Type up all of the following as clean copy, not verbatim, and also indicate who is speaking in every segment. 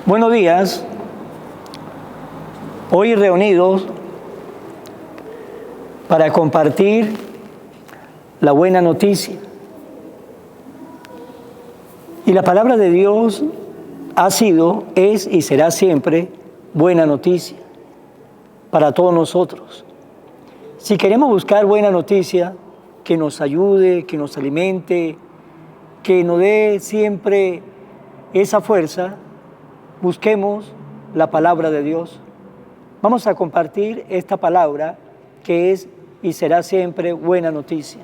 Speaker 1: Buenos días. Hoy reunidos para compartir la buena noticia. Y la palabra de Dios ha sido, es y será siempre buena noticia para todos nosotros. Si queremos buscar buena noticia, que nos ayude, que nos alimente, que nos dé siempre esa fuerza, busquemos la palabra de Dios. Vamos a compartir esta palabra que es y será siempre buena noticia.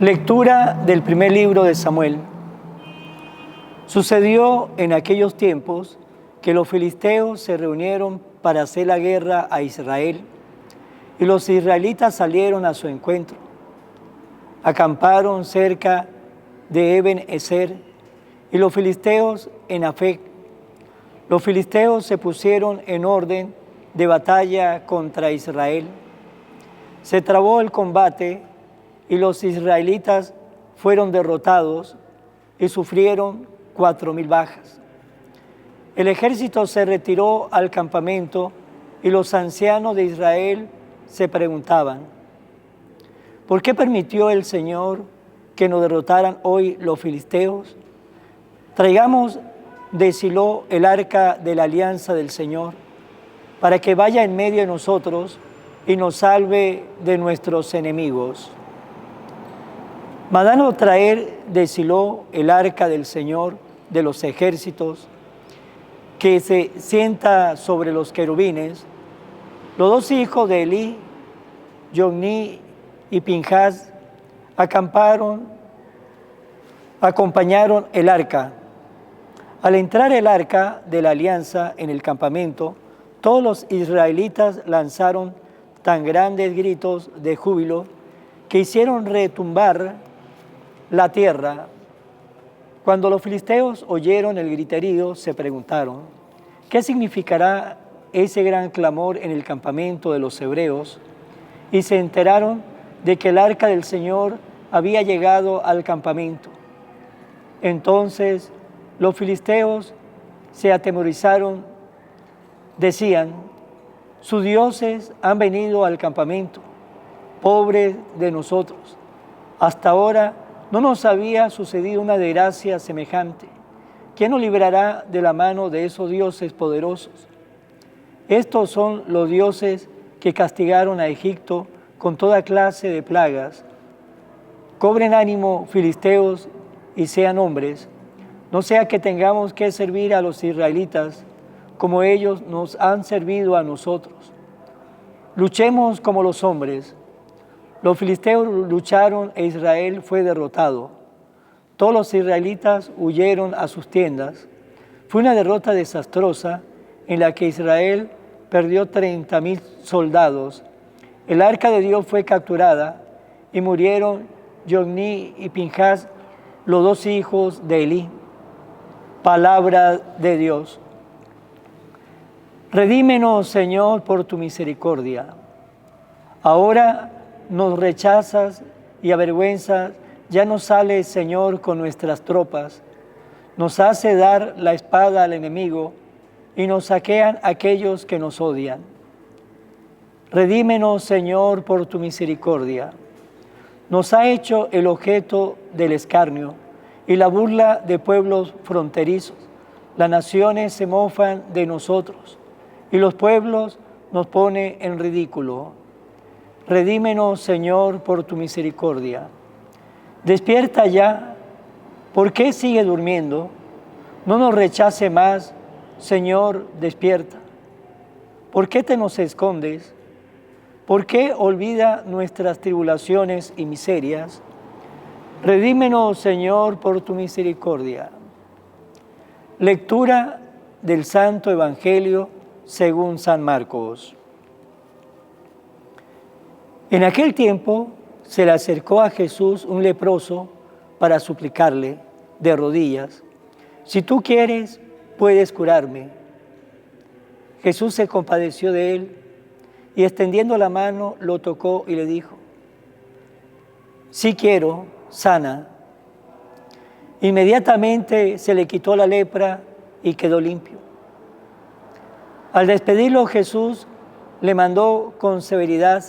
Speaker 1: Lectura del primer libro de Samuel. Sucedió en aquellos tiempos que los filisteos se reunieron para hacer la guerra a Israel, y los israelitas salieron a su encuentro. Acamparon cerca de Eben-ezer y los filisteos en Afec. Los filisteos se pusieron en orden de batalla contra Israel. Se trabó el combate y los israelitas fueron derrotados y sufrieron 4,000 bajas. El ejército se retiró al campamento y los ancianos de Israel se preguntaban: ¿por qué permitió el Señor que nos derrotaran hoy los filisteos? Traigamos de Silo el arca de la alianza del Señor, para que vaya en medio de nosotros y nos salve de nuestros enemigos. Mandaron traer de Silo el arca del Señor de los ejércitos, que se sienta sobre los querubines. Los dos hijos de Elí, Jogni y Pinjas, acompañaron el arca. Al entrar el arca de la alianza en el campamento, todos los israelitas lanzaron tan grandes gritos de júbilo que hicieron retumbar la tierra. Cuando los filisteos oyeron el griterío, se preguntaron: ¿qué significará ese gran clamor en el campamento de los hebreos? Y se enteraron de que el arca del Señor había llegado al campamento. Entonces los filisteos se atemorizaron, decían: sus dioses han venido al campamento, pobres de nosotros. Hasta ahora no nos había sucedido una desgracia semejante. ¿Quién nos librará de la mano de esos dioses poderosos? Estos son los dioses que castigaron a Egipto con toda clase de plagas. Cobren ánimo, filisteos, y sean hombres, no sea que tengamos que servir a los israelitas como ellos nos han servido a nosotros. Luchemos como los hombres. Los filisteos lucharon e Israel fue derrotado. Todos los israelitas huyeron a sus tiendas. Fue una derrota desastrosa en la que Israel perdió 30,000 soldados. El arca de Dios fue capturada y murieron Jogni y Pinjas, los dos hijos de Elí. Palabra de Dios. Redímenos, Señor, por tu misericordia. Ahora nos rechazas y avergüenzas, ya no sales, Señor, con nuestras tropas. Nos hace dar la espada al enemigo y nos saquean aquellos que nos odian. Redímenos, Señor, por tu misericordia. Nos ha hecho el objeto del escarnio y la burla de pueblos fronterizos. Las naciones se mofan de nosotros y los pueblos nos ponen en ridículo. Redímenos, Señor, por tu misericordia. Despierta ya. ¿Por qué sigue durmiendo? No nos rechace más, Señor, despierta. ¿Por qué te nos escondes? ¿Por qué olvida nuestras tribulaciones y miserias? Redímenos, Señor, por tu misericordia. Lectura del Santo Evangelio según San Marcos. En aquel tiempo se le acercó a Jesús un leproso para suplicarle de rodillas: si tú quieres, puedes curarme. Jesús se compadeció de él y extendiendo la mano lo tocó y le dijo: sí quiero, sana. Inmediatamente se le quitó la lepra y quedó limpio. Al despedirlo, Jesús le mandó con severidad: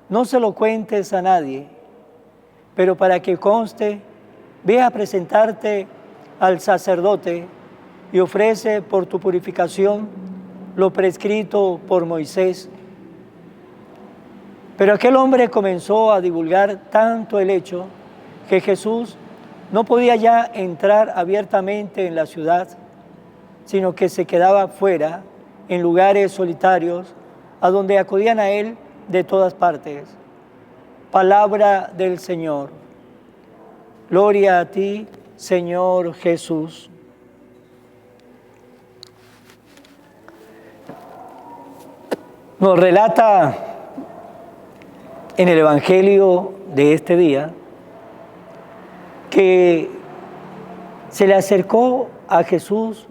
Speaker 1: no se lo cuentes a nadie, pero para que conste, ve a presentarte al sacerdote y ofrece por tu purificación lo prescrito por Moisés. Pero aquel hombre comenzó a divulgar tanto el hecho que Jesús no podía ya entrar abiertamente en la ciudad, sino que se quedaba fuera, en lugares solitarios, a donde acudían a él de todas partes. Palabra del Señor. Gloria a ti, Señor Jesús. Nos relata en el Evangelio de este día que se le acercó a Jesús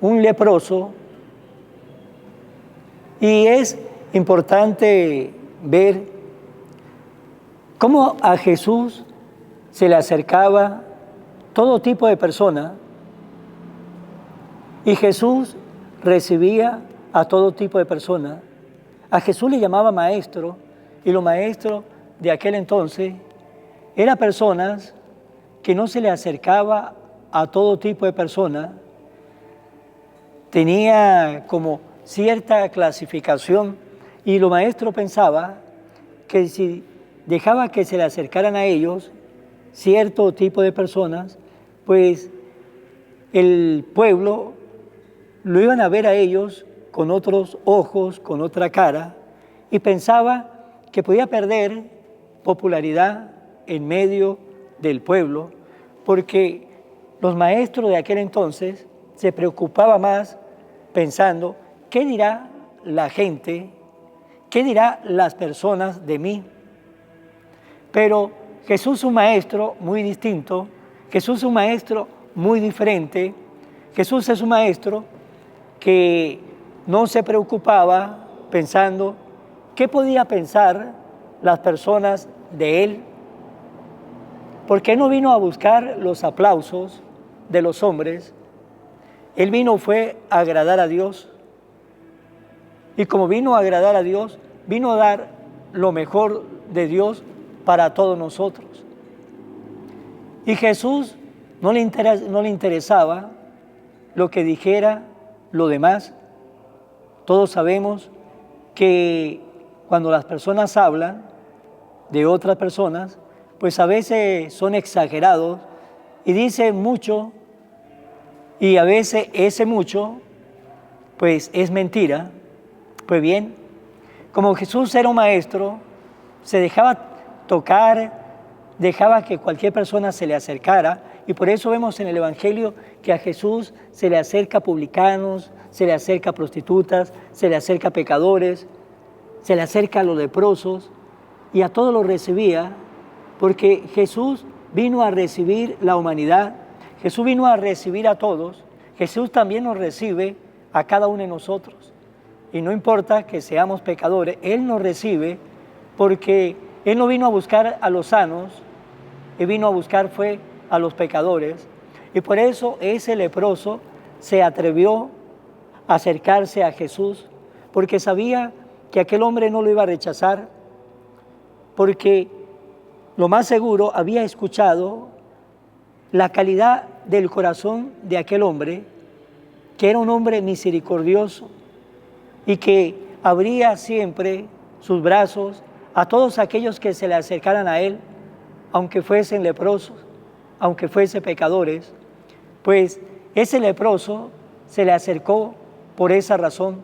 Speaker 1: un leproso, y es importante ver cómo a Jesús se le acercaba todo tipo de persona y Jesús recibía a todo tipo de persona. A Jesús le llamaba maestro, y los maestros de aquel entonces eran personas que no se le acercaba a todo tipo de persona. Tenía como cierta clasificación, y los maestros pensaban que si dejaba que se le acercaran a ellos cierto tipo de personas, pues el pueblo lo iban a ver a ellos con otros ojos, con otra cara, y pensaba que podía perder popularidad en medio del pueblo, porque los maestros de aquel entonces se preocupaban más pensando: ¿qué dirá la gente? ¿Qué dirán las personas de mí? Pero Jesús es un maestro muy distinto, Jesús es un maestro muy diferente, Jesús es un maestro que no se preocupaba pensando qué podía pensar las personas de él, porque él no vino a buscar los aplausos de los hombres, él fue a agradar a Dios. Y como vino a agradar a Dios, vino a dar lo mejor de Dios para todos nosotros. Y Jesús no le interesaba lo que dijera lo demás. Todos sabemos que cuando las personas hablan de otras personas, pues a veces son exagerados y dicen mucho, y a veces ese mucho pues es mentira. Pues bien, como Jesús era un maestro, se dejaba tocar, dejaba que cualquier persona se le acercara, y por eso vemos en el Evangelio que a Jesús se le acerca a publicanos, se le acerca a prostitutas, se le acerca a pecadores, se le acerca a los leprosos, y a todos los recibía, porque Jesús vino a recibir la humanidad, Jesús vino a recibir a todos, Jesús también nos recibe a cada uno de nosotros. Y no importa que seamos pecadores, Él nos recibe, porque Él no vino a buscar a los sanos, Él vino a buscar fue a los pecadores. Y por eso ese leproso se atrevió a acercarse a Jesús, porque sabía que aquel hombre no lo iba a rechazar, porque lo más seguro había escuchado la calidad del corazón de aquel hombre, que era un hombre misericordioso, y que abría siempre sus brazos a todos aquellos que se le acercaran a él, aunque fuesen leprosos, aunque fuesen pecadores. Pues ese leproso se le acercó por esa razón.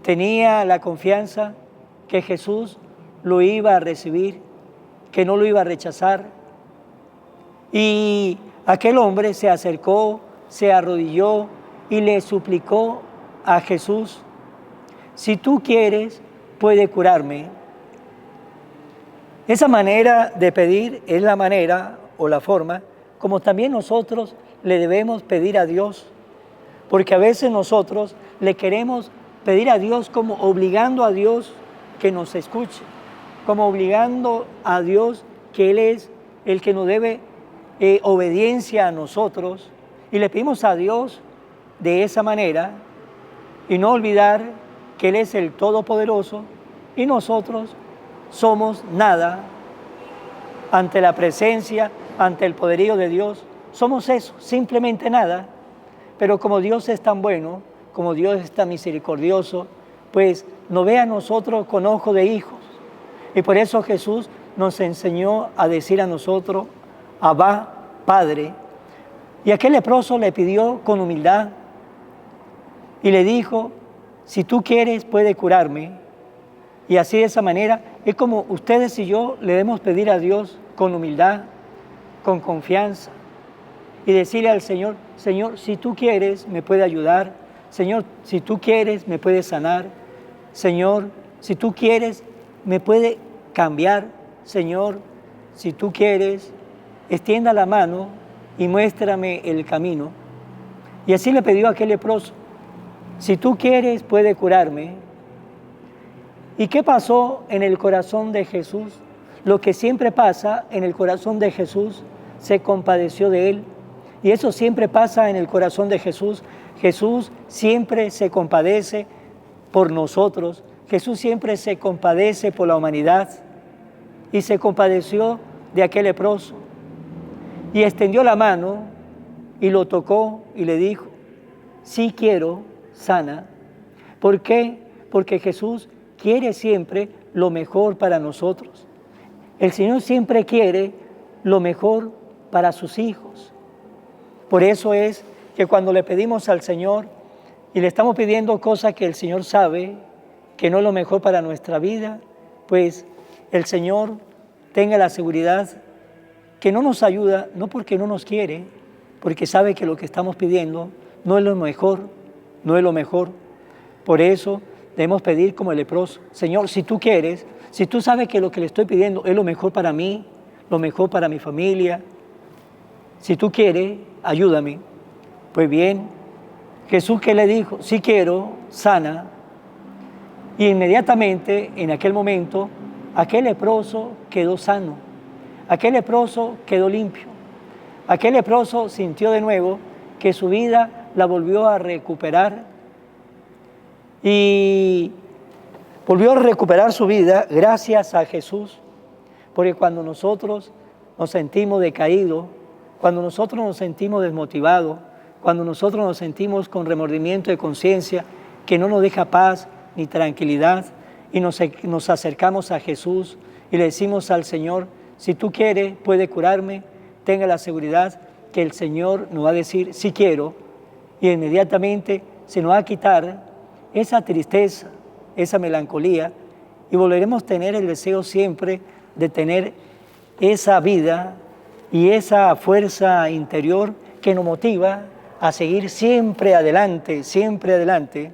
Speaker 1: Tenía la confianza que Jesús lo iba a recibir, que no lo iba a rechazar. Y aquel hombre se acercó, se arrodilló y le suplicó a Jesús: si tú quieres, puede curarme. Esa manera de pedir es la manera o la forma como también nosotros le debemos pedir a Dios, porque a veces nosotros le queremos pedir a Dios como obligando a Dios que nos escuche, como obligando a Dios que Él es el que nos debe obediencia a nosotros y le pedimos a Dios de esa manera y no olvidar que Él es el Todopoderoso y nosotros somos nada ante la presencia, ante el poderío de Dios. Somos eso, simplemente nada. Pero como Dios es tan bueno, como Dios es tan misericordioso, pues nos ve a nosotros con ojo de hijos. Y por eso Jesús nos enseñó a decir a nosotros, Abba, Padre. Y aquel leproso le pidió con humildad y le dijo, si tú quieres, puede curarme. Y así de esa manera es como ustedes y yo le debemos pedir a Dios con humildad, con confianza y decirle al Señor, Señor, si tú quieres, me puede ayudar. Señor, si tú quieres, me puede sanar. Señor, si tú quieres, me puede cambiar. Señor, si tú quieres, extienda la mano y muéstrame el camino. Y así le pidió a aquel leproso, si tú quieres, puede curarme. ¿Y qué pasó en el corazón de Jesús? Lo que siempre pasa en el corazón de Jesús, se compadeció de él. Y eso siempre pasa en el corazón de Jesús. Jesús siempre se compadece por nosotros. Jesús siempre se compadece por la humanidad. Y se compadeció de aquel leproso. Y extendió la mano y lo tocó y le dijo, sí quiero, sana. ¿Por qué? Porque Jesús quiere siempre lo mejor para nosotros. El Señor siempre quiere lo mejor para sus hijos. Por eso es que cuando le pedimos al Señor y le estamos pidiendo cosas que el Señor sabe que no es lo mejor para nuestra vida, pues el Señor tenga la seguridad que no nos ayuda, no porque no nos quiere, porque sabe que lo que estamos pidiendo no es lo mejor, no es lo mejor. Por eso debemos pedir como el leproso, Señor, si tú quieres, si tú sabes que lo que le estoy pidiendo es lo mejor para mí, lo mejor para mi familia, si tú quieres, ayúdame. Pues bien, Jesús que le dijo, si quiero, sana. Y inmediatamente, en aquel momento, aquel leproso quedó sano, aquel leproso quedó limpio, aquel leproso sintió de nuevo que su vida la volvió a recuperar y volvió a recuperar su vida gracias a Jesús, porque cuando nosotros nos sentimos decaídos, cuando nosotros nos sentimos desmotivados, cuando nosotros nos sentimos con remordimiento de conciencia que no nos deja paz ni tranquilidad y nos acercamos a Jesús y le decimos al Señor, si tú quieres, puede curarme, tenga la seguridad que el Señor nos va a decir, sí quiero, y inmediatamente se nos va a quitar esa tristeza, esa melancolía, y volveremos a tener el deseo siempre de tener esa vida y esa fuerza interior que nos motiva a seguir siempre adelante, siempre adelante.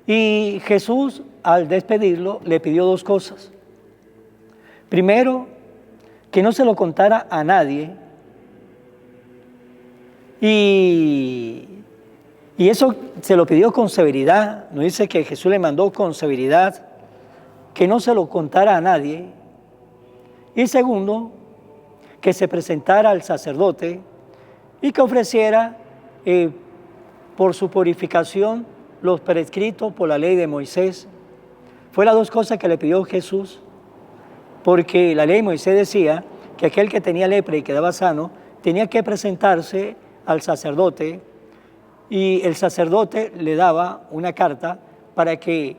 Speaker 1: Y Jesús, al despedirlo, le pidió dos cosas. Primero, que no se lo contara a nadie. Y eso se lo pidió con severidad. Nos dice que Jesús le mandó con severidad que no se lo contara a nadie. Y segundo, que se presentara al sacerdote y que ofreciera por su purificación los prescritos por la ley de Moisés. Fue las dos cosas que le pidió Jesús, porque la ley de Moisés decía que aquel que tenía lepra y quedaba sano tenía que presentarse al sacerdote y el sacerdote le daba una carta para que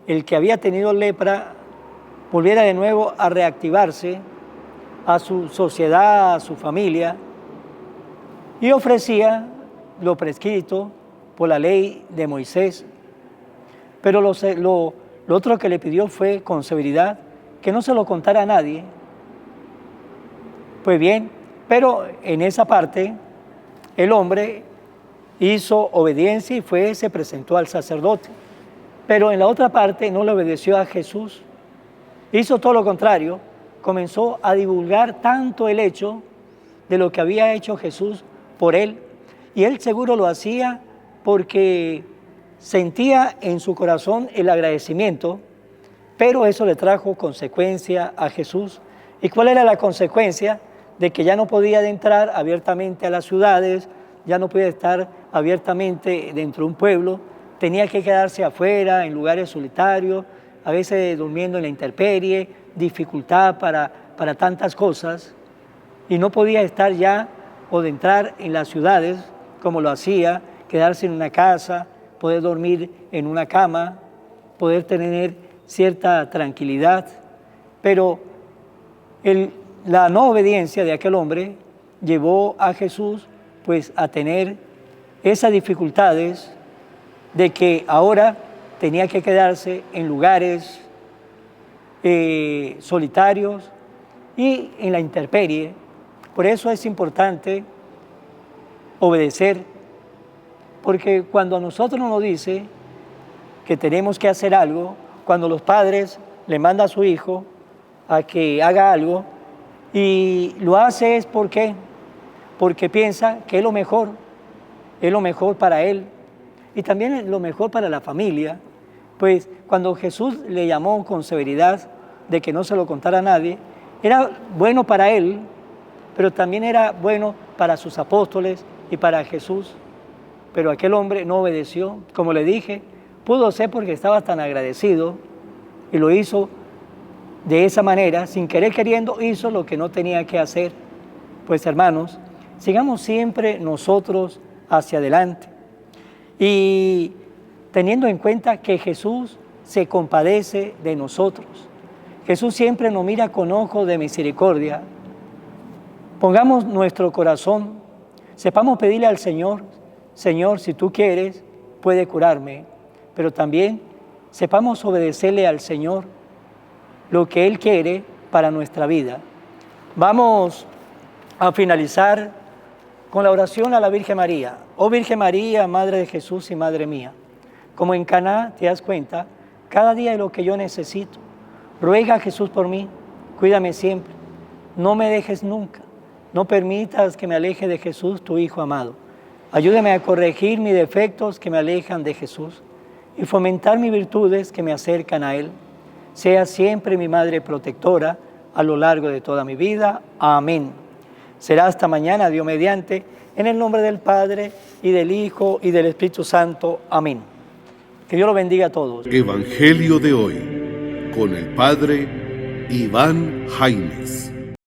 Speaker 1: el que había tenido lepra volviera de nuevo a reactivarse a su sociedad, a su familia, y ofrecía lo prescrito por la ley de Moisés. Pero lo otro que le pidió fue con severidad que no se lo contara a nadie. Pues bien, pero en esa parte el hombre hizo obediencia y se presentó al sacerdote. Pero en la otra parte no le obedeció a Jesús. Hizo todo lo contrario, comenzó a divulgar tanto el hecho de lo que había hecho Jesús por él. Y él seguro lo hacía porque sentía en su corazón el agradecimiento, pero eso le trajo consecuencia a Jesús. ¿Y cuál era la consecuencia? de que ya no podía entrar abiertamente a las ciudades, ya no podía estar abiertamente dentro de un pueblo, tenía que quedarse afuera, en lugares solitarios, a veces durmiendo en la intemperie, dificultad para tantas cosas, y no podía estar ya o de entrar en las ciudades como lo hacía, quedarse en una casa, poder dormir en una cama, poder tener cierta tranquilidad, pero la no obediencia de aquel hombre llevó a Jesús pues a tener esas dificultades de que ahora tenía que quedarse en lugares solitarios y en la intemperie. Por eso es importante obedecer, porque cuando a nosotros nos dice que tenemos que hacer algo, cuando los padres le mandan a su hijo a que haga algo y lo hace es porque piensa que es lo mejor para él y también es lo mejor para la familia. Pues cuando Jesús le llamó con severidad de que no se lo contara a nadie, era bueno para él, pero también era bueno para sus apóstoles y para Jesús. Pero aquel hombre no obedeció, como le dije, pudo ser porque estaba tan agradecido y lo hizo de esa manera, sin querer queriendo, hizo lo que no tenía que hacer. Pues hermanos, sigamos siempre nosotros hacia adelante y teniendo en cuenta que Jesús se compadece de nosotros. Jesús siempre nos mira con ojos de misericordia. Pongamos nuestro corazón, sepamos pedirle al Señor, Señor, si tú quieres, puede curarme, pero también sepamos obedecerle al Señor lo que Él quiere para nuestra vida. Vamos a finalizar con la oración a la Virgen María. Oh Virgen María, Madre de Jesús y Madre mía, como en Caná te das cuenta, cada día de lo que yo necesito. Ruega a Jesús por mí, cuídame siempre, no me dejes nunca, no permitas que me aleje de Jesús, tu Hijo amado. Ayúdame a corregir mis defectos que me alejan de Jesús y fomentar mis virtudes que me acercan a Él. Sea siempre mi Madre protectora a lo largo de toda mi vida. Amén. Será hasta mañana, Dios mediante, en el nombre del Padre, y del Hijo, y del Espíritu Santo. Amén. Que Dios lo bendiga a todos.
Speaker 2: Evangelio de hoy, con el Padre Iván Jaimes.